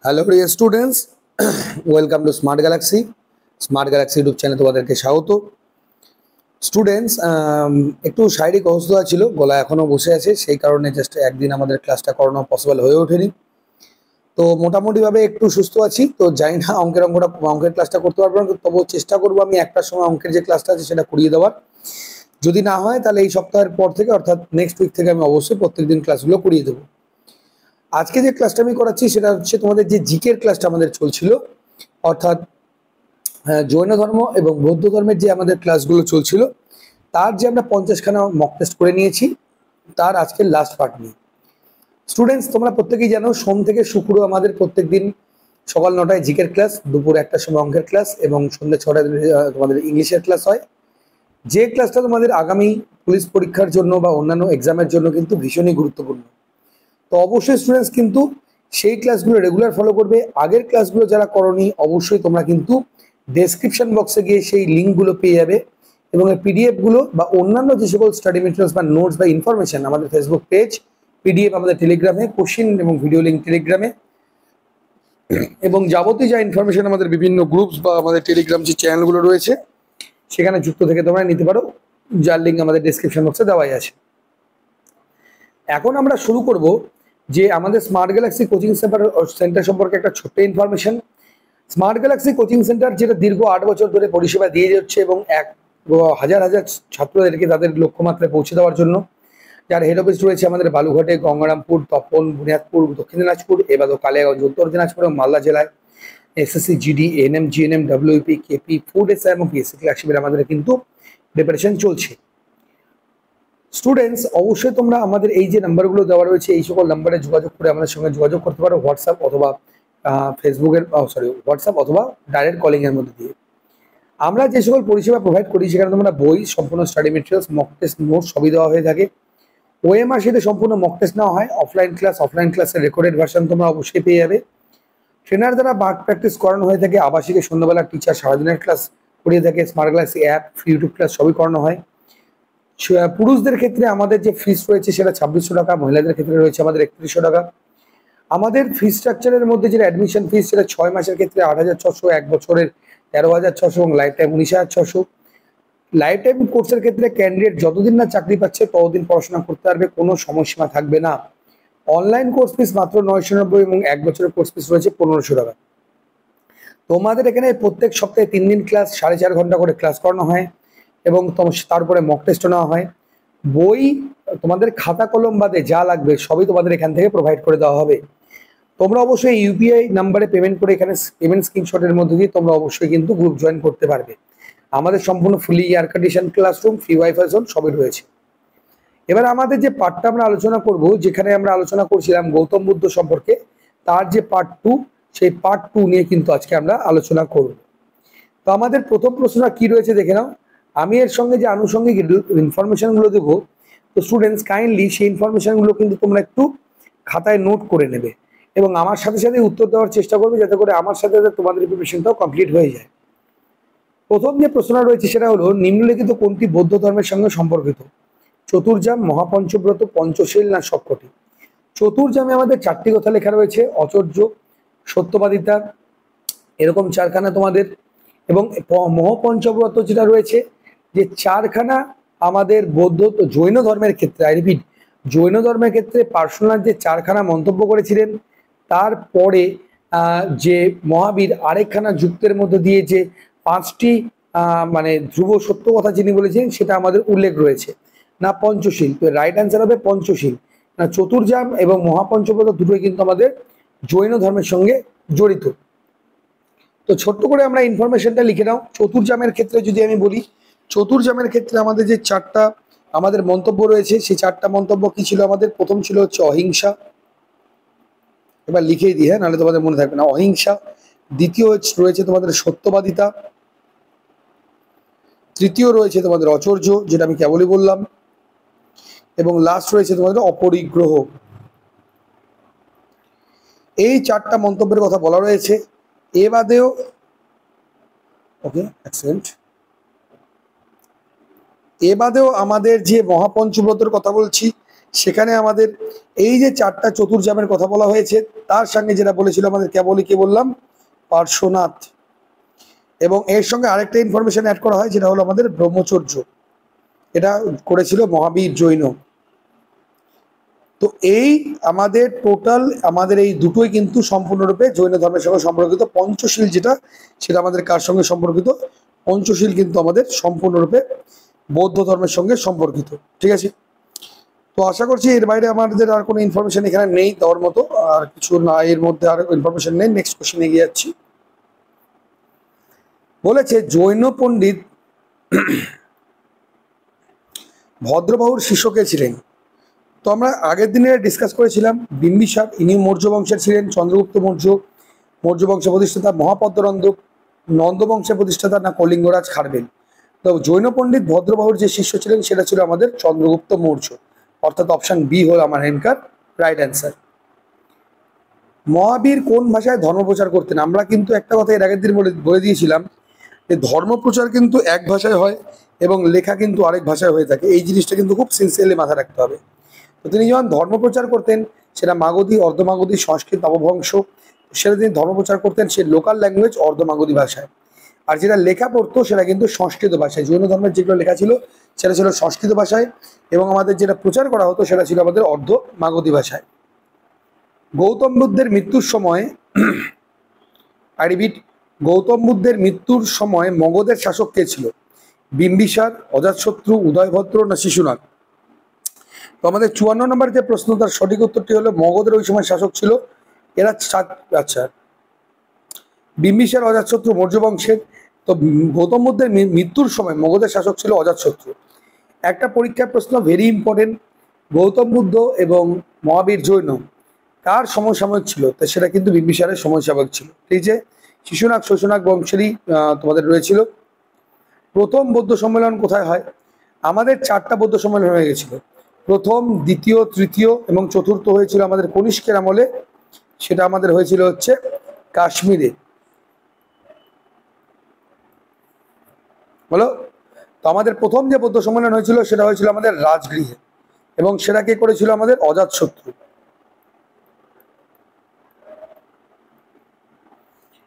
Hello প্রিয় students, welcome to smart Galaxy. Smart Galaxy YouTube চ্যানেলে তোমাদেরকে স্বাগত। স্টুডেন্টস, একটু শারীরিক অসুস্থতা ছিল, গলা এখনও বসে আছে, সেই কারণে জাস্ট একদিন আমাদের ক্লাসটা করানো পসিবল হয়ে ওঠেনি। তো মোটামুটিভাবে একটু সুস্থ আছি, তো জানি না অঙ্কের ক্লাসটা করতে পারবো না, তবুও চেষ্টা করবো আমি একটার সময় অঙ্কের যে ক্লাসটা আছে সেটা করিয়ে দেওয়ার। যদি না হয় তাহলে এই সপ্তাহের পর থেকে অর্থাৎ নেক্সট উইক থেকে আমি অবশ্যই প্রত্যেকদিন ক্লাসগুলো করিয়ে দেবো। আজকে যে ক্লাসটা আমি করাচ্ছি সেটা হচ্ছে তোমাদের যে জিকের ক্লাসটা আমাদের চলছিল, অর্থাৎ জৈন ধর্ম এবং বৌদ্ধ ধর্মের যে আমাদের ক্লাসগুলো চলছিল তার যে আমরা 50খানা মক টেস্ট করে নিয়েছি তার আজকের লাস্ট পার্ট নিয়ে। স্টুডেন্টস, তোমরা প্রত্যেকেই জানো সোম থেকে শুক্র আমাদের প্রত্যেক দিন সকাল 9টায় জিকের ক্লাস, দুপুর 1টার সময় অঙ্কের ক্লাস এবং সন্ধ্যে 6টায় তোমাদের ইংলিশের ক্লাস হয়। যে ক্লাসটা তোমাদের আগামী পুলিশ পরীক্ষার জন্য বা অন্যান্য এক্সামের জন্য কিন্তু ভীষণই গুরুত্বপূর্ণ। তো অবশ্যই স্টুডেন্টস কিন্তু সেই ক্লাসগুলো রেগুলার ফলো করবে। আগের ক্লাসগুলো যারা করনি অবশ্যই তোমরা কিন্তু ডেসক্রিপশন বক্সে গিয়ে সেই লিঙ্কগুলো পেয়ে যাবে এবং এই পিডিএফগুলো বা অন্যান্য যে সকল স্টাডি মেটেরিয়ালস বা নোটস বা ইনফরমেশন আমাদের ফেসবুক পেজ, পিডিএফ আমাদের টেলিগ্রামে, কোশ্চিন এবং ভিডিও লিঙ্ক টেলিগ্রামে, এবং যাবতীয় যা ইনফরমেশন আমাদের বিভিন্ন গ্রুপস বা আমাদের টেলিগ্রাম যে চ্যানেলগুলো রয়েছে সেখানে যুক্ত থেকে তোমরা নিতে পারো, যার লিঙ্ক আমাদের ডেসক্রিপশন বক্সে দেওয়াই আছে। এখন আমরা শুরু করব যে আমাদের স্মার্ট গ্যালাক্সি কোচিং সেন্টার সম্পর্কে একটা ছোট্ট information. Smart Galaxy coaching centre যেটা দীর্ঘ 8 বছর ধরে পরিষেবা দিয়ে যাচ্ছে এবং হাজার হাজার ছাত্রদেরকে তাদের লক্ষ্যমাত্রায় পৌঁছে দেওয়ার জন্য, যার হেড অফিস রয়েছে আমাদের বালুঘাটে, গঙ্গারামপুর, তপন, বুনিয়াদপুর, দক্ষিণ দিনাজপুর, এবাদও কালিয়াগঞ্জ, উত্তর দিনাজপুর এবং মালদা জেলায় SSC, GD, ANM, GNM, WP, KP, food SI এবং পিএসসি ক্লার্কশিপের আমাদের কিন্তু প্রিপারেশন চলছে। স্টুডেন্টস, অবশ্যই তোমরা আমাদের এই যে নাম্বারগুলো দেওয়া রয়েছে এই সকল নাম্বারে যোগাযোগ করে আমাদের সঙ্গে যোগাযোগ করতে পারো, হোয়াটসঅ্যাপ অথবা হোয়াটসঅ্যাপ অথবা ডাইরেক্ট কলিংয়ের মধ্যে দিয়ে। আমরা যে সকল পরিষেবা প্রোভাইড করি সেখানে তোমরা বই, সম্পূর্ণ study materials, mock test, note সবই দেওয়া হয়ে থাকে। ওএমআর সাথে সম্পূর্ণ মক টেস্ট নেওয়া হয়। অফলাইন ক্লাসের রেকর্ডেড ভার্সন তোমরা অবশ্যই পেয়ে যাবে। ট্রেনার দ্বারা বার্ক প্র্যাকটিস করানো হয়ে থাকে। আবাসিকে সন্ধ্যাবেলা টিচার সারাদিনের ক্লাস করিয়ে থাকে। Smart Galaxy app, free YouTube class সবই করানো হয়। পুরুষদের ক্ষেত্রে আমাদের যে ফিস রয়েছে সেটা 2600 টাকা, মহিলাদের ক্ষেত্রে রয়েছে আমাদের 3100 টাকা। আমাদের ফি স্ট্রাকচারের মধ্যে যেটা অ্যাডমিশন ফিস সেটা 6 মাসের ক্ষেত্রে 8600, 1 বছরের 13600 এবং লাইফ টাইম 19600। লাইফ টাইম কোর্সের ক্ষেত্রে ক্যান্ডিডেট যতদিন না চাকরি পাচ্ছে ততদিন পড়াশোনা করতে পারবে, কোনো সময়সীমা থাকবে না। অনলাইন কোর্স ফিস মাত্র 990 এবং 1 বছরের কোর্স ফিস রয়েছে 1500 টাকা। তোমাদের এখানে প্রত্যেক সপ্তাহে 3 দিন ক্লাস, 4.5 ঘন্টা করে ক্লাস করানো হয় এবং তারপরে মক টেস্টও নেওয়া হয়। বই, তোমাদের খাতা কলম বাদে যা লাগবে সবই তোমাদের এখান থেকে প্রোভাইড করে দেওয়া হবে। তোমরা অবশ্যই ইউপিআই নাম্বারে পেমেন্ট করে এখানে পেমেন্ট স্ক্রিনশটের মধ্যে দিয়ে তোমরা অবশ্যই কিন্তু গ্রুপ জয়েন করতে পারবে। আমাদের সম্পূর্ণ fully air condition classroom, free wifi zone সবই রয়েছে। এবার আমাদের যে পার্টটা আমরা আলোচনা করব, যেখানে আমরা আলোচনা করছিলাম গৌতম বুদ্ধ সম্পর্কে, তার যে পার্ট 2, সেই পার্ট 2 নিয়ে কিন্তু আজকে আমরা আলোচনা করব। তো আমাদের প্রথম প্রশ্নটা কি রয়েছে দেখে নাও। আমি এর সঙ্গে যে আনুষঙ্গিক ইনফরমেশনগুলো দেবো, তো স্টুডেন্টস কাইন্ডলি সেই ইনফরমেশনগুলো কিন্তু তোমরা একটু খাতায় নোট করে নেবে এবং আমার সাথে সাথে উত্তর দেওয়ার চেষ্টা করবে, যাতে করে আমার সাথে সাথে তোমাদের প্রিপারেশনটাও কমপ্লিট হয়ে যায়। প্রথম যে প্রশ্নটা রয়েছে সেটা হলো, নিম্নলিখিত কোনটি বৌদ্ধ ধর্মের সঙ্গে সম্পর্কিত? চতুর্জাম, মহাপঞ্চব্রত, পঞ্চশীল না সবকটি? চতুর্জামে আমাদের 4টি কথা লেখা রয়েছে, অচর্য, সত্যবাদিতা, এরকম 4খানা তোমাদের। এবং মহাপঞ্চব্রত যেটা রয়েছে, যে 4খানা আমাদের বৌদ্ধ জৈন ধর্মের ক্ষেত্রে, আই রিপিট, জৈন ধর্মের ক্ষেত্রে পার্শ্বনাথ যে 4খানা মন্তব্য করেছিলেন, তারপরে যে মহাবীর আরেকখানা যুক্তের মধ্যে দিয়ে যে 5টি মানে ধ্রুব সত্য কথা যিনি বলেছেন সেটা আমাদের উল্লেখ রয়েছে। না পঞ্চশীল, তো রাইট অ্যান্সার হবে পঞ্চশীল। না চতুর্জাম এবং মহাপঞ্চব্রত দুটোই কিন্তু আমাদের জৈন ধর্মের সঙ্গে জড়িত। তো ছোট্ট করে আমরা ইনফরমেশনটা লিখে নাও। চতুর্জামের ক্ষেত্রে যদি আমি বলি, চতুর্জামের ক্ষেত্রে আমাদের যে 4টা আমাদের মন্তব্য রয়েছে, সেই 4টা মন্তব্য কি ছিল আমাদের? প্রথম ছিল হচ্ছে অহিংসা, এবার লিখেই দিই, হ্যাঁ, নাহলে তোমাদের মনে থাকবে না। অহিংসা। দ্বিতীয় রয়েছে তোমাদের সত্যবাদিতা। তৃতীয় রয়েছে তোমাদের অচর্য, যেটা আমি কেবলই বললাম, এবং লাস্ট রয়েছে তোমাদের অপরিগ্রহ। এই 4টা মন্তব্যের কথা বলা রয়েছে। এ বাদেও এ বাদেও আমাদের যে মহাপঞ্চব্রতের কথা বলছি, সেখানে আমাদের এই যে চারটা চতুর্যামের কথা বলা হয়েছে, তার সঙ্গে যেটা বলেছিল আমাদের কেবলই কি বললাম, পার্শ্বনাথ, এবং এর সঙ্গে আরেকটা ইনফরমেশন অ্যাড করা হয় যেটা হলো আমাদের ব্রহ্মচর্য, এটা করেছিল মহাবীর জৈন। তো এই আমাদের টোটাল আমাদের এই দুটোই কিন্তু সম্পূর্ণরূপে জৈন ধর্মের সঙ্গে সম্পর্কিত। পঞ্চশীল যেটা, সেটা আমাদের কার সঙ্গে সম্পর্কিত, পঞ্চশীল কিন্তু আমাদের সম্পূর্ণরূপে বৌদ্ধ ধর্মের সঙ্গে সম্পর্কিত। ঠিক আছে, তো আশা করছি এর বাইরে আমাদের আর কোনো ইনফরমেশন এখানে নেই দেওয়ার মতো, আর কিছু না, এর মধ্যে আর ইনফরমেশন নেই। নেক্সট কোশ্চেনে এগিয়ে যাচ্ছি। বলেছে জৈন পণ্ডিত ভদ্রবাহুর শিষ্য কে ছিলেন? তো আমরা আগের দিনে ডিসকাস করেছিলাম বিম্বিসার, ইনি মৌর্য বংশের ছিলেন, চন্দ্রগুপ্ত মৌর্য মৌর্য বংশের প্রতিষ্ঠাতা, মহাপদ্মনন্দ নন্দ বংশের প্রতিষ্ঠাতা, না কলিঙ্গরাজ খারবেল। তো জৈন পণ্ডিত ভদ্রবাহুর যে শিষ্য ছিলেন সেটা ছিল আমাদের চন্দ্রগুপ্ত মৌর্য, অর্থাৎ অপশন বি হল আমার এখানকার রাইট অ্যান্সার। মহাবীর কোন ভাষায় ধর্মপ্রচার করতেন? আমরা কিন্তু একটা কথা এর আগের দিন বলে দিয়েছিলাম যে ধর্মপ্রচার কিন্তু এক ভাষায় হয় এবং লেখা কিন্তু আরেক ভাষায় হয়ে থাকে। এই জিনিসটা কিন্তু খুব সিনসিয়ারলি মাথায় রাখতে হবে। তো তিনি যখন ধর্মপ্রচার করতেন সেটা মাগধী, অর্ধমাগধী, সংস্কৃত, নববংশ, সেটা তিনি ধর্মপ্রচার করতেন সে লোকাল ল্যাঙ্গুয়েজ অর্ধমাগধী ভাষায়। আর যেটা লেখা পড়তো সেটা কিন্তু সংস্কৃত ভাষায়। জৈন ধর্মের যেগুলো লেখা ছিল সেটা ছিল সংস্কৃত ভাষায়, এবং আমাদের যেটা প্রচার করা হতো সেটা ছিল আমাদের অর্ধমাগধী ভাষায়। গৌতম বুদ্ধের মৃত্যুর সময় আই রিপিট, গৌতম বুদ্ধের মৃত্যুর সময় মগধের শাসক কে ছিল? বিম্বিসার, অজাতশত্রু, উদয়ভদ্র, না শিশুনাগ? তো আমাদের 54 নম্বর যে প্রশ্ন, তার সঠিক উত্তরটি হলো মগধের ওই সময় শাসক ছিল এরা আচ্ছা, বিম্বিসার, অজাতশত্রু মৌর্য বংশের। তো গৌতম বুদ্ধের মৃত্যুর সময় মগধের শাসক ছিল অজাতশত্রু। একটা পরীক্ষার প্রশ্ন, ভেরি ইম্পর্টেন্ট, গৌতম বুদ্ধ এবং মহাবীর জৈন কার সমসাময়িক ছিল? তো সেটা কিন্তু বিম্বিসারের সমসাময়িক ছিল। ঠিক আছে, শিশুনাগ শৈশনাগ বংশেরই তোমাদের রয়েছিল। প্রথম বৌদ্ধ সম্মেলন কোথায় হয়? আমাদের 4টা বৌদ্ধ সম্মেলন হয়ে গেছিল। প্রথম, দ্বিতীয়, তৃতীয় এবং চতুর্থ হয়েছিল আমাদের কনিষ্কের আমলে, সেটা আমাদের হয়েছিল হচ্ছে কাশ্মীরে। বলো, তো আমাদের প্রথম যে বৌদ্ধ সম্মেলন হয়েছিল সেটা হয়েছিল আমাদের রাজগৃহে, এবং সেটা কে করেছিল? আমাদের অজাতশত্রু।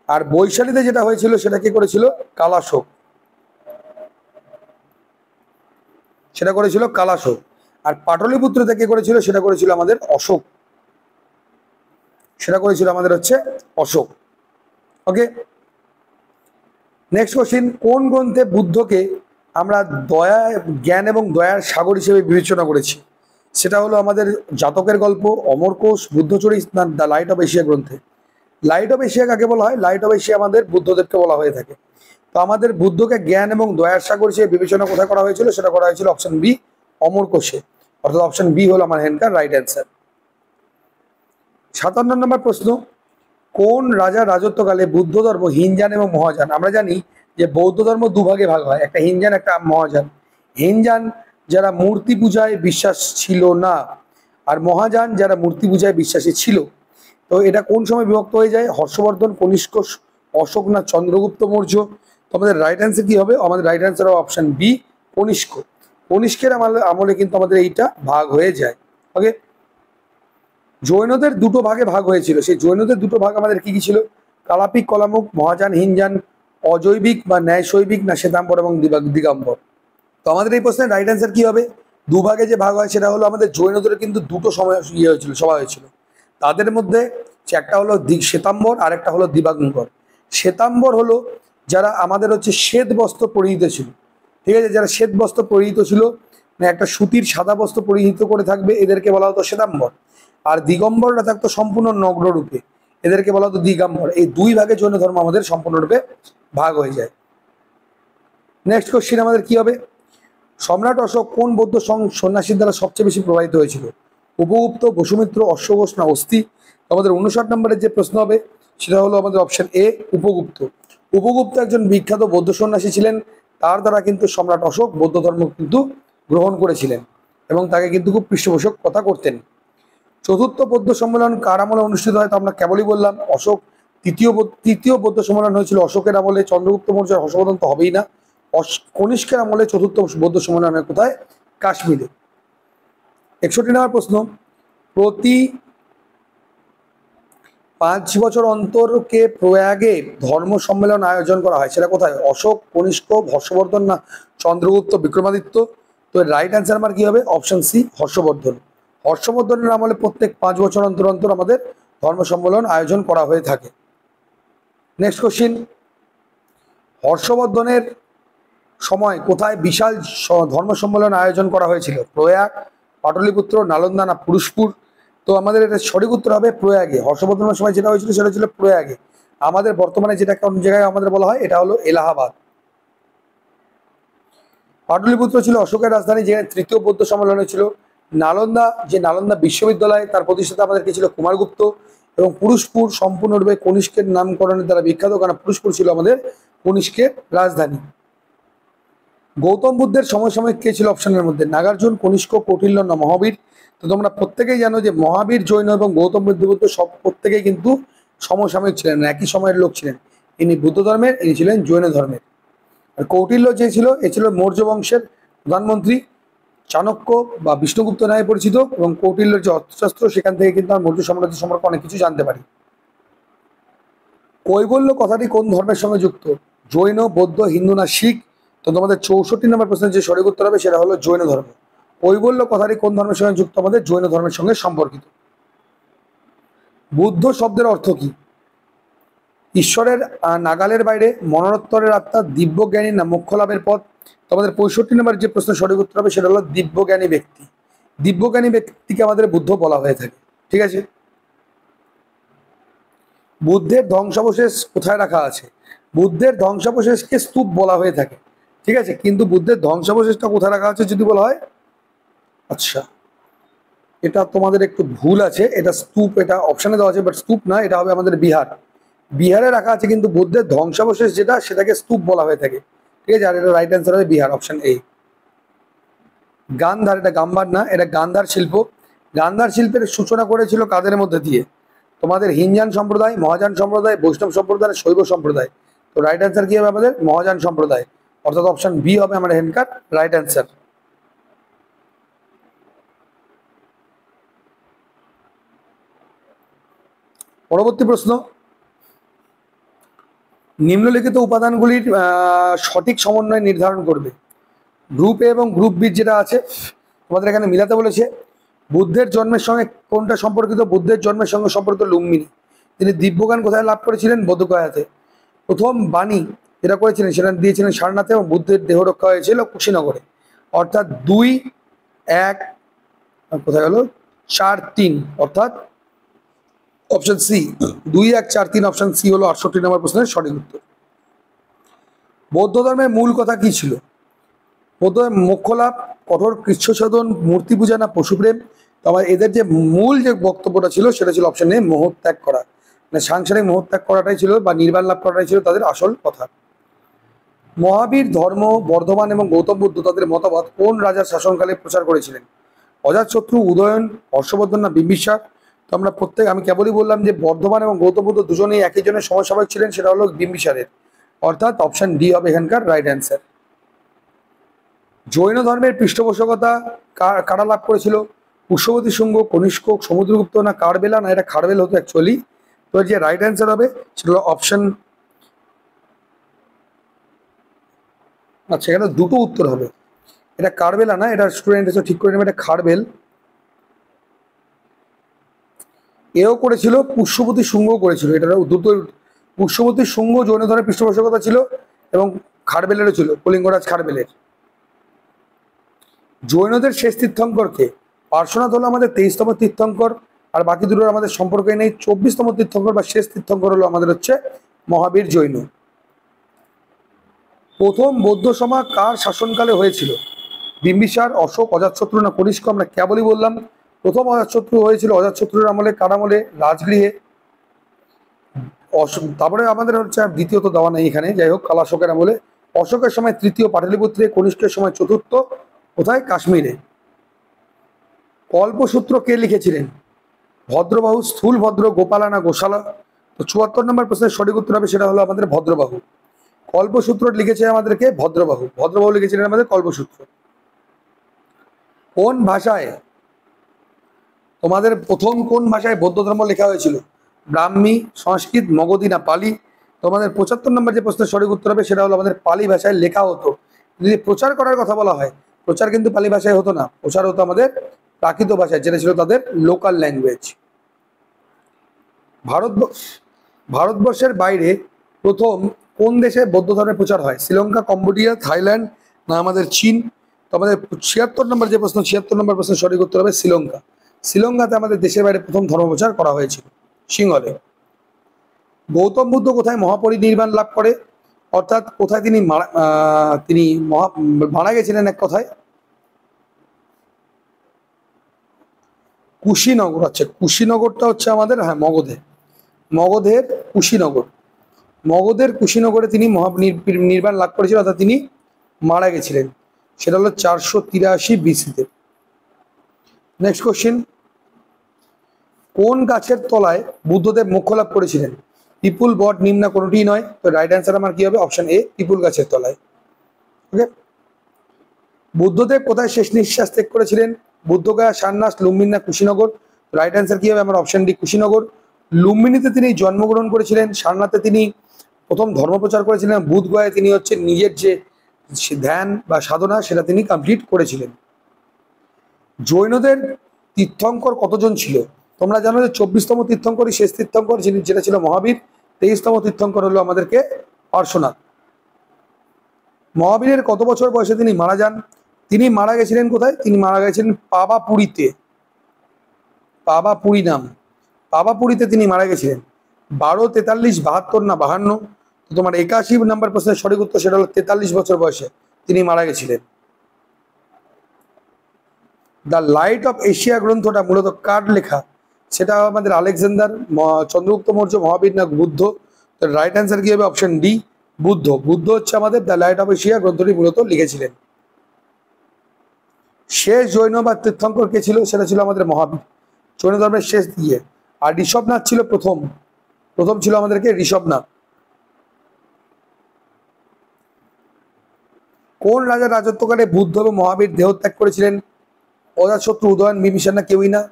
আর বৈশালীতে যেটা হয়েছিল সেটা কে করেছিল? কালাশোক, সেটা করেছিল কালাশোক। আর পাটলিপুত্রতে কে করেছিল? সেটা করেছিল আমাদের অশোক, সেটা করেছিল আমাদের হচ্ছে অশোক। ওকে, নেক্সট কোশ্চিন, কোন গ্রন্থে বুদ্ধকে আমরা দয়া, জ্ঞান এবং দয়ার সাগর হিসেবে বিবেচনা করেছি? সেটা হলো আমাদের জাতকের গল্প, অমরকোষ, বুদ্ধচরিত, না দ্য লাইট অফ এশিয়া গ্রন্থে? লাইট অফ এশিয়া কাকে বলা হয়? লাইট অফ এশিয়া আমাদের বুদ্ধদেবকে বলা হয়ে থাকে। তো আমাদের বুদ্ধকে জ্ঞান এবং দয়ার সাগর হিসেবে বিবেচনা কোথায় করা হয়েছিল? সেটা করা হয়েছিল অপশন বি, অমরকোষে, অর্থাৎ অপশন বি হলো আমার এখানকার রাইট অ্যান্সার। 57 নম্বর প্রশ্ন, কোন রাজার রাজত্বকালে বুদ্ধ ধর্ম হিনজান এবং মহাযান? আমরা জানি যে বৌদ্ধ ধর্ম দুভাগে ভাগ হয়, একটা হিনজান, একটা মহাযান। হিনজান যারা মূর্তি পূজায় বিশ্বাস ছিল না, আর মহাযান যারা মূর্তি পূজায় বিশ্বাসী ছিল। তো এটা কোন সময় বিভক্ত হয়ে যায়? হর্ষবর্ধন, কনিষ্ক, অশোক, না চন্দ্রগুপ্ত মৌর্য? তো আমাদের রাইট অ্যান্সার কি হবে? আমাদের রাইট অ্যান্সার হবে অপশন বি, কনিষ্ক। কনিষ্কের আমলে কিন্তু আমাদের এইটা ভাগ হয়ে যায়। ওকে, জৈনদের দুটো ভাগে ভাগ হয়েছিল, সেই জৈনদের দুটো ভাগ আমাদের কি কি ছিল? কালাপিক, কলামুখ, মহাযান, হিনযান, অজৈবিক বা ন্যায়শৈবিক, না শ্বেতাম্বর এবং দিগম্বর? তো আমাদের এই প্রশ্নের রাইট অ্যান্সার কি হবে? দুভাগে যে ভাগ হয় সেটা হলো আমাদের জৈনদের কিন্তু দুটো সময় হয়েছিল, সভা হয়েছিল। তাদের মধ্যে একটা হলো শ্বেতাম্বর আর একটা হলো দিবাঙ্কর। শ্বেতাম্বর হলো যারা আমাদের হচ্ছে শ্বেত বস্ত্র পরিহিত ছিল, ঠিক আছে, যারা শ্বেত বস্ত্র পরিহিত ছিল, মানে একটা সুতির সাদা বস্ত্র পরিহিত করে থাকবে, এদেরকে বলা হতো শ্বেতাম্বর। আর দিগম্বররা থাকতো সম্পূর্ণ নগ্ন রূপে, এদেরকে বলা হতো দিগম্বর। এই দুই ভাগে জৈন ধর্ম আমাদের সম্পূর্ণরূপে ভাগ হয়ে যায়। নেক্সট কোশ্চিন আমাদের কি হবে? সম্রাট অশোক কোন বৌদ্ধ সন্ন্যাসীর দ্বারা সবচেয়ে বেশি প্রভাবিত হয়েছিল? উপগুপ্ত, বসুমিত্র, অশ্বঘোষ, না অস্থি? আমাদের 59 নম্বরের যে প্রশ্ন হবে সেটা হলো আমাদের অপশন এ, উপগুপ্ত। উপগুপ্ত একজন বিখ্যাত বৌদ্ধ সন্ন্যাসী ছিলেন, তার দ্বারা কিন্তু সম্রাট অশোক বৌদ্ধ ধর্ম কিন্তু গ্রহণ করেছিলেন এবং তাকে কিন্তু খুব পৃষ্ঠপোষকতা করতেন। চতুর্থ বৌদ্ধ সম্মেলন কার আমলে অনুষ্ঠিত হয়? তো আমরা কেবলই বললাম অশোক। তৃতীয় বৌদ্ধ সম্মেলন হয়েছিল অশোকের আমলে, চন্দ্রগুপ্ত মৌর্য, হর্ষবর্ধন তো হবেই না। কনিষ্কের আমলে চতুর্থ বৌদ্ধ সম্মেলন হয় কোথায়? কাশ্মীরে। 61 নম্বর প্রশ্ন, প্রতি 5 বছর অন্তরকে প্রয়াগে ধর্ম সম্মেলন আয়োজন করা হয়, সেটা কোথায়? অশোক, কনিষ্ক, হর্ষবর্ধন না চন্দ্রগুপ্ত, বিক্রমাদিত্য? তো রাইট অ্যান্সার আমার কি হবে? Option C, Harshvardhan. হর্ষবর্ধনের আমলে প্রত্যেক 5 বছর অন্তর অন্তর আমাদের ধর্ম সম্মেলন আয়োজন করা হয়ে থাকে। নেক্সট কোশ্চিন, হর্ষবর্ধনের সময় কোথায় বিশাল ধর্ম সম্মেলন আয়োজন করা হয়েছিল? প্রয়াগ, পাটলিপুত্র, নালন্দা না পুরুষপুর? তো আমাদের এটা সঠিক উত্তর হবে প্রয়াগে। হর্ষবর্ধনের সময় যেটা হয়েছিল সেটা ছিল প্রয়াগে। আমাদের বর্তমানে যেটাকে অন্য জায়গায় আমাদের বলা হয় এটা হলো এলাহাবাদ। পাটলিপুত্র ছিল অশোকের রাজধানী, যেখানে তৃতীয় বৌদ্ধ সম্মেলন হয়েছিল। নালন্দা, যে নালন্দা বিশ্ববিদ্যালয়, তার প্রতিষ্ঠাতা আমাদের কি ছিল? কুমারগুপ্ত। এবং পুরুষপুর সম্পূর্ণরূপে কনিষ্কের নামকরণের দ্বারা বিখ্যাত, কারণ পুরুষপুর ছিল আমাদের কনিষ্কের রাজধানী। গৌতম বুদ্ধের সমসাময়িক কে ছিল অপশনের মধ্যে? নাগার্জুন, কনিষ্ক, কৌটিল্য না মহাবীর? তো তোমরা প্রত্যেকেই জানো যে মহাবীর জৈন এবং গৌতম বুদ্ধ সব প্রত্যেকেই কিন্তু সমসাময়িক ছিলেন, একই সময়ের লোক ছিলেন। ইনি বুদ্ধ ধর্মের, ইনি ছিলেন জৈন ধর্মের। আর কৌটিল্য যে ছিল, এ ছিল মৌর্য বংশের প্রধানমন্ত্রী, চাণক্য বা বিষ্ণুগুপ্ত নামে পরিচিত। এবং কৌটিল্যের যে অর্থশাস্ত্র, সেখান থেকে কিন্তু আমরা মৌর্য সাম্রাজ্য সম্পর্কে অনেক কিছু জানতে পারি। কৈবল্য কথাটি কোন ধর্মের সঙ্গে যুক্ত? জৈন, বৌদ্ধ, হিন্দু না শিখ? তো তোমাদের 64 নম্বর প্রশ্নের যে সঠিক উত্তর হবে সেটা হলো জৈন ধর্ম। কৈবল্য কথাটি কোন ধর্মের সঙ্গে যুক্ত? আমাদের জৈন ধর্মের সঙ্গে সম্পর্কিত। বুদ্ধ শব্দের অর্থ কি? ঈশ্বরের নাগালের বাইরে, মনরোত্তরের আত্মা, দিব্যজ্ঞানী না মোক্ষ লাভের পথ? তোমাদের 65 নম্বর যে প্রশ্নের সঠিক উত্তর হবে সেটা হলো দিব্যজ্ঞানী ব্যক্তি। দিব্যজ্ঞানী ব্যক্তিকে আমাদের বুদ্ধ বলা হয়ে থাকে। ঠিক আছে। বুদ্ধের ধ্বংসাবশেষ কোথায় রাখা আছে? বুদ্ধের ধ্বংসাবশেষকে স্তূপ বলা হয়ে থাকে। ঠিক আছে, কিন্তু বুদ্ধের ধ্বংসাবশেষটা কোথায় রাখা আছে যদি বলা হয়, আচ্ছা এটা তোমাদের একটু ভুল আছে, এটা স্তূপ, এটা অপশানে দেওয়া আছে, বাট স্তূপ না, এটা হবে আমাদের বিহার। বিহারে রাখা আছে, কিন্তু বুদ্ধের ধ্বংসাবশেষ যেটা সেটাকে স্তূপ বলা হয়ে থাকে। ঠিক আছে, আর এটা রাইট অ্যান্সার হবে বিহার, অপশন এ। গান্ধার, এটা গাম্বার না, এটা গান্ধার শিল্প। গান্ধার শিল্পের সূচনা করেছিল কাদের মধ্যে দিয়ে? তোমাদের হিনজান সম্প্রদায়, মহাযান সম্প্রদায়, বৈষ্ণব সম্প্রদায়, শৈব সম্প্রদায়? তো রাইট অ্যান্সার কি হবে আমাদের? মহাযান সম্প্রদায়, অর্থাৎ অপশন বি হবে আমার এখানকার রাইট অ্যান্সার। পরবর্তী প্রশ্ন, নিম্নলিখিত উপাদানগুলির সঠিক সমন্বয় নির্ধারণ করবে। গ্রুপ এ এবং গ্রুপ বি যেটা আছে তোমাদের এখানে মিলাতে বলেছে। বুদ্ধের জন্মের সঙ্গে কোনটা সম্পর্কিত? বুদ্ধের জন্মের সঙ্গে সম্পর্কিত লুম্বিনী। তিনি দিব্যজ্ঞান কোথায় লাভ করেছিলেন? বোধগয়াতে। প্রথম বাণী যেটা করেছিলেন সেটা দিয়েছিলেন সারনাথে, এবং বুদ্ধের দেহ রক্ষা হয়েছিল কুশীনগরে। অর্থাৎ 2, 1, কোথায় গেল 4, 3, অর্থাৎ অপশন সি 2, 1, 4, 3, অপশন সি হলো 68 নম্বর প্রশ্নের সঠিক উত্তর। বৌদ্ধ ধর্মের মূল কথা কি ছিল? বৌদ্ধ মোক্ষ লাভ, কঠোর কৃচ্ছসাধন, মূর্তি পূজা না পশুপ্রেম? তো আমার এদের যে মূল যে বক্তব্যটা ছিল সেটা ছিল অপশন এ, মোহত্যাগ করা। মানে সাংসারিক মোহত্যাগ করাটাই ছিল, বা নির্বাণ লাভ করাটাই ছিল তাদের আসল কথা। মহাবীর ধর্ম, বর্ধমান এবং গৌতম বুদ্ধ তাদের মতবাদ কোন রাজার শাসনকালে প্রচার করেছিলেন? অজাতশত্রু, উদয়ন, হর্ষবর্ধন না বিম্বিসার? তো আমরা আমি কেবলই বললাম যে বর্ধমান এবং গৌতম বুদ্ধ দুজনেই একই জনের সমসাময়িক ছিলেন, সেটা হলো বিম্বিসারের, অর্থাৎ অপশন ডি হবে এখানকার রাইট অ্যান্সার। জৈন ধর্মের পৃষ্ঠপোষকতা কারা লাভ করেছিল? পুষ্যবতী শুঙ্গ, কনিষ্ক, সমুদ্রগুপ্ত না কারবেলা? না এটা খারবেল হতো অ্যাকচুয়ালি। তো যে রাইট অ্যান্সার হবে সেটা হলো অপশন, আচ্ছা এখানে দুটো উত্তর হবে, এটা কারবেলা না, এটা স্টুডেন্ট এসে ঠিক করে নেবে, এটা খারবেল। এও করেছিল, পুষ্যবতী শুঙ্গ করেছিল, এটা দুটো। পুষ্যবতী শুঙ্গ জৈন ধর্মের পৃষ্ঠপোষকতা ছিল, এবং খারবেলেরও ছিল, কলিঙ্গরাজ খারবেলের। জৈনদের শেষ তীর্থঙ্করকে? পার্শ্বনাথ হলো আমাদের 23তম তীর্থঙ্কর, আর বাকি দুটোর আমাদের সম্পর্কই নেই। 24তম তীর্থঙ্কর বা শেষ তীর্থঙ্কর হলো আমাদের হচ্ছে মহাবীর জৈন। প্রথম বৌদ্ধ সভা কার শাসনকালে হয়েছিল? বিম্বিসার, অশোক, অজাতশত্রু না কনিষ্ক? আমরা কেবলই বললাম প্রথম অজাতশত্রু হয়েছিল অজাতশত্রুর আমলে, কার আমলে? রাজগৃহে। তারপরে আমাদের হচ্ছে দ্বিতীয়ত দেওয়া নেই এখানে, যাই হোক কালাশোকের আমলে। অশোকের সময় তৃতীয় পাটলিপুত্রে, কনিষ্কের সময় চতুর্থ কোথায়? কাশ্মীরে। কল্পসূত্র কে লিখেছিলেন? ভদ্রবাহু, স্থূলভদ্র, গোপালা না গোশালা? তো 74 নম্বর প্রশ্নের সঠিক উত্তর হবে সেটা হলো আমাদের ভদ্রবাহু। কল্পসূত্র লিখেছে আমাদেরকে ভদ্রবাহু, ভদ্রবাহু লিখেছিলেন আমাদের কল্পসূত্র। কোন ভাষায় তোমাদের প্রথম কোন ভাষায় বৌদ্ধ ধর্ম লেখা হয়েছিল? ব্রাহ্মী, সংস্কৃত, মগধী না পালি? তোমাদের 75 নম্বর যে প্রশ্নের সঠিক উত্তর হবে সেটা হলো আমাদের পালি ভাষায় লেখা হতো। যদি প্রচার করার কথা বলা হয়, প্রচার কিন্তু পালি ভাষায় হতো না, প্রচার হতো আমাদের প্রাকৃত ভাষায়, যেটা ছিল তাদের লোকাল ল্যাঙ্গুয়েজ। ভারতবর্ষ ভারতবর্ষের বাইরে প্রথম কোন দেশে বৌদ্ধ ধর্মের প্রচার হয়? শ্রীলঙ্কা, কম্বোডিয়া, থাইল্যান্ড না আমাদের চীন? তো আমাদের 76 নম্বর যে প্রশ্ন, 76 নম্বর প্রশ্নের সঠিক উত্তর হবে শ্রীলঙ্কা। শ্রীলঙ্কাতে আমাদের দেশের বাইরে প্রথম ধর্মপ্রচার করা হয়েছিল, সিংহলে। গৌতম বুদ্ধ কোথায় মহাপরিনির্বাণ লাভ করে? অর্থাৎ কোথায় তিনি মারা গেছিলেন এক কথায়? কুশীনগর। আচ্ছা, কুশীনগরটা হচ্ছে আমাদের, হ্যাঁ, মগধের কুশীনগর। মগধের কুশীনগরে তিনি মহানির্বাণ লাভ করেছিলেন, অর্থাৎ তিনি মারা গেছিলেন। সেটা হলো 483 বিসিতে। নেক্সট কোশ্চেন, কোন গাছের তলায় বুদ্ধদেব মোক্ষ লাভ করেছিলেন? পিপুল, বট, নিম না কোনোটিই নয়? তো রাইট অ্যান্সার আমার কি হবে? অপশন এ, পিপুল গাছের তলায়। ওকে। বুদ্ধদেব কোথায় শেষ নিঃশ্বাস ত্যাগ করেছিলেন? বুদ্ধগয়া, সারনাথ, লুম্বিনী না কুশীনগর? রাইট অ্যান্সার কি হবে? আমার অপশন ডি, কুশীনগর। লুম্বিনীতে তিনি জন্মগ্রহণ করেছিলেন, সারনাথে তিনি প্রথম ধর্মপ্রচার করেছিলেন, বুধগয়ায় তিনি হচ্ছে নিজের যে ধ্যান বা সাধনা সেটা তিনি কমপ্লিট করেছিলেন। জৈনদের তীর্থঙ্কর কতজন ছিল? তোমরা জানো যে 24তম তীর্থঙ্করই শেষ তীর্থঙ্কর, যেটা ছিল মহাবীর। 23তম তীর্থঙ্কর হলো আমাদেরকে পার্শ্বনাথ। মহাবীরের কত বছর বয়সে তিনি মারা যান? তিনি মারা গেছিলেন কোথায়? তিনি মারা গেছিলেন পাবাপুরীতে। পাবাপুরী নাম, পাবাপুরীতে তিনি মারা গেছিলেন। 12, 43, 72 না 52? তো তোমার 81 নম্বর প্রশ্নের সঠিক উত্তর সেটা হলো 43 বছর বয়সে তিনি মারা গেছিলেন। দ্য লাইট অফ এশিয়া গ্রন্থটা মূলত কার লেখা? সেটা আমাদের আলেকজান্ডার, চন্দ্রগুপ্ত মৌর্য, মহাবীর না বুদ্ধ? তো রাইট অ্যান্সার কি হবে? Option D, Buddha. বুদ্ধ হচ্ছে আমাদের দ্য লাইট অফ এশিয়া গ্রন্থটি মূলত লিখেছিলেন। শেষ জৈন বা তীর্থঙ্কর কে ছিল? সেটা ছিল আমাদের মহাবীর, জৈন ধর্মের শেষ দিয়ে। আর ঋষভনাথ ছিল প্রথম ছিল আমাদেরকে ঋষভনাথ। কোন রাজার রাজত্বকালে বুদ্ধ এবং মহাবীর দেহত্যাগ করেছিলেন? অজাতশত্রু, উদয়ন, বিভীষণ না কেউই না?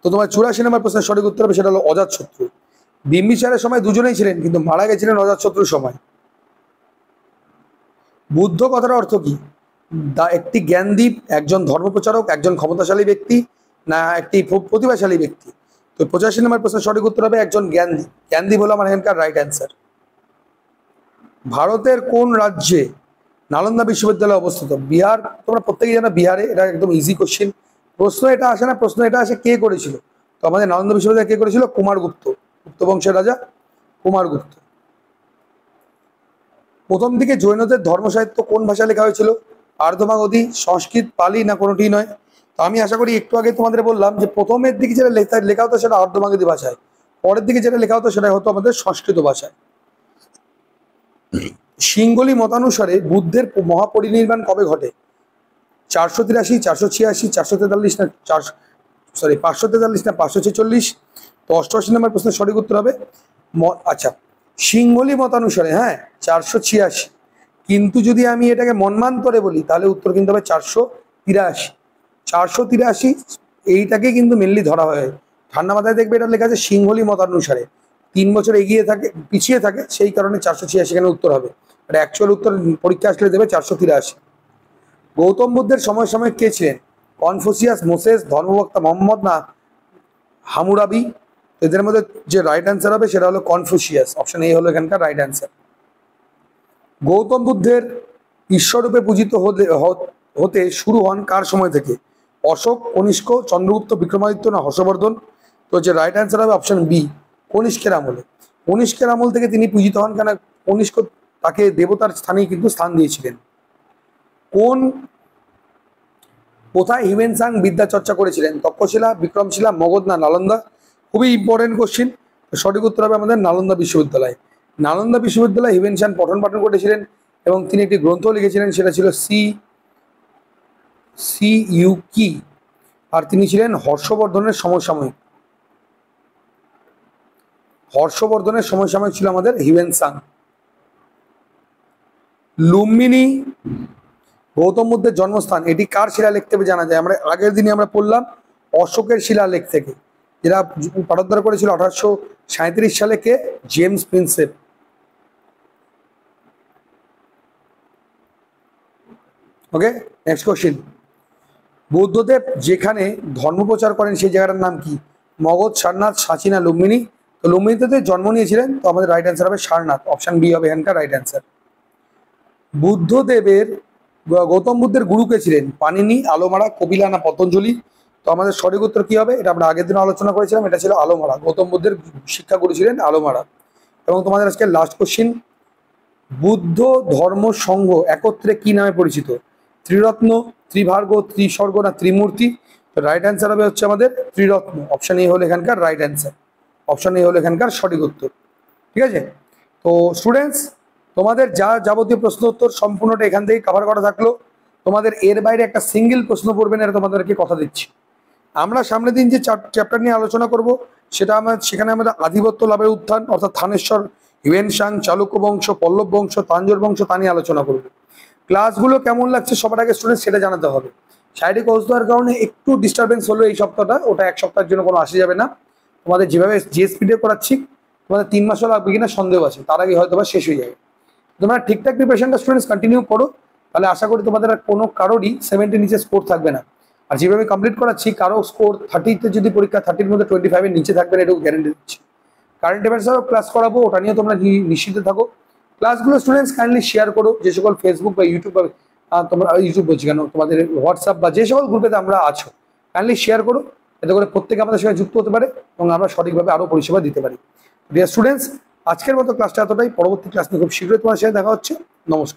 তো তোমার 84 নম্বর প্রশ্নের সঠিক উত্তর হবে সেটা হলো অজাতশত্রু। বিম্বিসারের সময় দুজনেই ছিলেন, কিন্তু মারা গেছিলেন অজাতশত্রুর সময়। বুদ্ধ কথার অর্থ কি? একটি জ্ঞানদীপ, একজন ধর্মপ্রচারক, একজন ক্ষমতাশালী ব্যক্তি না একটি প্রতিভাশালী ব্যক্তি? তো 85 নম্বর প্রশ্নের সঠিক উত্তর হবে একজন জ্ঞানদীপ। জ্ঞানদীপ হলো আমার এখানকার রাইট অ্যান্সার। ভারতের কোন রাজ্যে নালন্দা বিশ্ববিদ্যালয় অবস্থিত? বিহার। তোমরা প্রত্যেকেই জানো বিহারে, এটা একদম ইজি কোশ্চেন। প্রশ্ন এটা আসে না, প্রশ্ন এটা আসে কে করেছিল। তো আমাদের নালন্দা বিশ্ববিদ্যালয় কে করেছিল? কুমারগুপ্ত, গুপ্ত বংশের রাজা কুমারগুপ্ত। প্রথম দিকে জৈনদের ধর্মসাহিত্য কোন ভাষায় লেখা হয়েছিল? আর্ধমাগধী, সংস্কৃত, পালি না কোনোটি নয়? তো আমি আশা করি একটু আগে তোমাদের বললাম যে প্রথমের দিকে যেটা লেখা হতো সেটা আর্ধমাগধী ভাষায়, পরের দিকে যেটা লেখা হতো সেটা হতো আমাদের সংস্কৃত ভাষায়। সিংহলি মতানুসারে বুদ্ধের মহাপরিনির্বাণ কবে ঘটে? 483, 486, 443 না 543 না 546? তো 88 নম্বর প্রশ্নের সঠিক উত্তর হবে আচ্ছা, সিংহলি মতানুসারে, হ্যাঁ, 486। কিন্তু যদি আমি এটাকে মন্মান্তরে বলি তাহলে উত্তর কিন্তু হবে 483। 483 এইটাকে কিন্তু মেনলি ধরা হয়। ঠান্ডা মাথায় দেখবে এটা লেখা আছে সিংহলি মতানুসারে, 3 বছর পিছিয়ে থাকে, সেই কারণে 486 এখানে উত্তর হবে। আর অ্যাকচুয়াল উত্তর পরীক্ষা আসলে দেবে 483। গৌতম বুদ্ধের সমসাময়িক কে ছিলেন? কনফুসিয়াস, মোসেস, ধর্মবক্তা মোহাম্মদ না হামুরাবি? এদের মধ্যে যে রাইট অ্যান্সার হবে সেটা হলো কনফুসিয়াস। অপশন এ হলো এখানকার রাইট অ্যান্সার। গৌতম বুদ্ধের ঈশ্বররূপে পূজিত হতে শুরু হন কার সময় থেকে? অশোক, কনিষ্ক, চন্দ্রগুপ্ত, বিক্রমাদিত্য না হর্ষবর্ধন? তো যে রাইট অ্যান্সার হবে অপশন বি, কনিষ্কের আমলে। কনিষ্কের আমল থেকে তিনি পূজিত হন, কেন কনিষ্ক তাকে দেবতার স্থানেই কিন্তু স্থান দিয়েছিলেন। কোথায় হিউয়েন সাং বিদ্যা চর্চা করেছিলেন? তক্ষশিলা, বিক্রমশিলা, মগধ না নালন্দা? খুবই ইম্পর্টেন্ট কোশ্চিন। সঠিক উত্তর হবে আমাদের নালন্দা বিশ্ববিদ্যালয়। নালন্দা বিশ্ববিদ্যালয়ে হিউয়েন সাং পঠন পাঠন করেছিলেন এবং তিনি একটি গ্রন্থ লিখেছিলেন, সেটা ছিল সি ইউ কি। আর তিনি ছিলেন হর্ষবর্ধনের সমসাময়িক। হর্ষবর্ধনের সমসাময়িক ছিল আমাদের হিউয়েন সাং। লুম্বিনী গৌতম বুদ্ধের জন্মস্থান, এটি কার শিলালেখ থেকে জানা যায়? আমরা আগের দিনে আমরা পড়লাম অশোকের শিলালেখ থেকে, যেটা পাঠোদ্ধার করেছিল 1837 সালে কে? James Prinsep. Okay, next question. Buddhadev যেখানে ধর্ম প্রচার করেন সেই জায়গাটার নাম কি? মগধ, সারনাথ, সাঁচি না লুম্বিনী? তো লুম্বিনীতে জন্ম নিয়েছিলেন, তো আমাদের রাইট অ্যান্সার হবে সারনাথ, অপশন বি হবে এখানকার রাইট অ্যান্সার। বুদ্ধদেবের গৌতম বুদ্ধের গুরু কে ছিলেন? পানিনি, আলোমারা, কপিলা না পতঞ্জলি? তো আমাদের সঠিক উত্তর কি হবে? এটা আমরা আগের দিন আলোচনা করেছিলাম, এটা ছিল আলোমারা। গৌতম বুদ্ধের শিক্ষা গুরু ছিলেন আলোমারা। এবং তোমাদের আজকে লাস্ট কোশ্চিন, বুদ্ধ ধর্ম সংঘ একত্রে কি নামে পরিচিত? ত্রিরত্ন, ত্রিভার্গ, ত্রিস্বর্গ না ত্রিমূর্তি? তো রাইট অ্যান্সার হবে হচ্ছে আমাদের ত্রিরত্ন, অপশন এ হলো এখানকার রাইট অ্যান্সার, অপশন এ হলো এখানকার সঠিক উত্তর। ঠিক আছে, তো স্টুডেন্টস তোমাদের যা যাবতীয় প্রশ্ন উত্তর সম্পূর্ণটা এখান থেকেই কভার করা থাকলো। তোমাদের এর বাইরে একটা সিঙ্গেল প্রশ্ন পড়বে না, এটা তোমাদেরকে কথা দিচ্ছি। আমরা সামনের দিন যে চ্যাপ্টার নিয়ে আলোচনা করব সেখানে আমাদের আধিপত্য লাভের উত্থান অর্থাৎ থানেশ্বর, হিউয়েন সাং, চালুক্য বংশ, পল্লব বংশ, তাঞ্জোর বংশ, তা নিয়ে আলোচনা করব। ক্লাসগুলো কেমন লাগছে সবার আগে স্টুডেন্ট সেটা জানাতে হবে। শারীরিক অসুস্থতার কারণে একটু ডিস্টারবেন্স হলো এই সপ্তাহটা, ওটা এক সপ্তাহের জন্য কোনো আসা যাবে না। তোমাদের যেভাবে যে স্পিডে করাচ্ছি তোমাদের 3 মাসও লাগবে কিনা সন্দেহ আছে, তার আগে হয়তো বা শেষ হয়ে যাবে। তোমরা ঠিকঠাক প্রিপারেশনটা স্টুডেন্টস কন্টিনিউ করো, তাহলে আশা করি তোমাদের আর কোনো কারোরই 70 নিচে স্কোর থাকবে না। আর যেভাবে কমপ্লিট করাচ্ছি কারো স্কোর 30-তে যদি পরীক্ষা 30-র মধ্যে 25-এর নিচে থাকবে না, এটুকু গ্যারেন্টি দিচ্ছি। কারেন্ট অ্যাফেয়ার্সও ক্লাস করাবো, ওটা নিয়ে তোমরা নিশ্চিত থাকো। ক্লাসগুলো স্টুডেন্টস কাইন্ডলি শেয়ার করো, যে সকল ফেসবুক বা ইউটিউব বা তোমরা ইউটিউব বলছি কেন, তোমাদের হোয়াটসঅ্যাপ বা যে সকল গ্রুপেতে আমরা আছো কাইন্ডলি শেয়ার করো, এতে করে প্রত্যেকে আমাদের সঙ্গে যুক্ত হতে পারে এবং আমরা সঠিকভাবে আরও পরিষেবা দিতে পারি। ডিয়ার স্টুডেন্টস, আজকের মতো ক্লাসটা এতটাই। পরবর্তী ক্লাস নিয়ে খুব শীঘ্রই তোমার সাথে দেখা হচ্ছে। নমস্কার।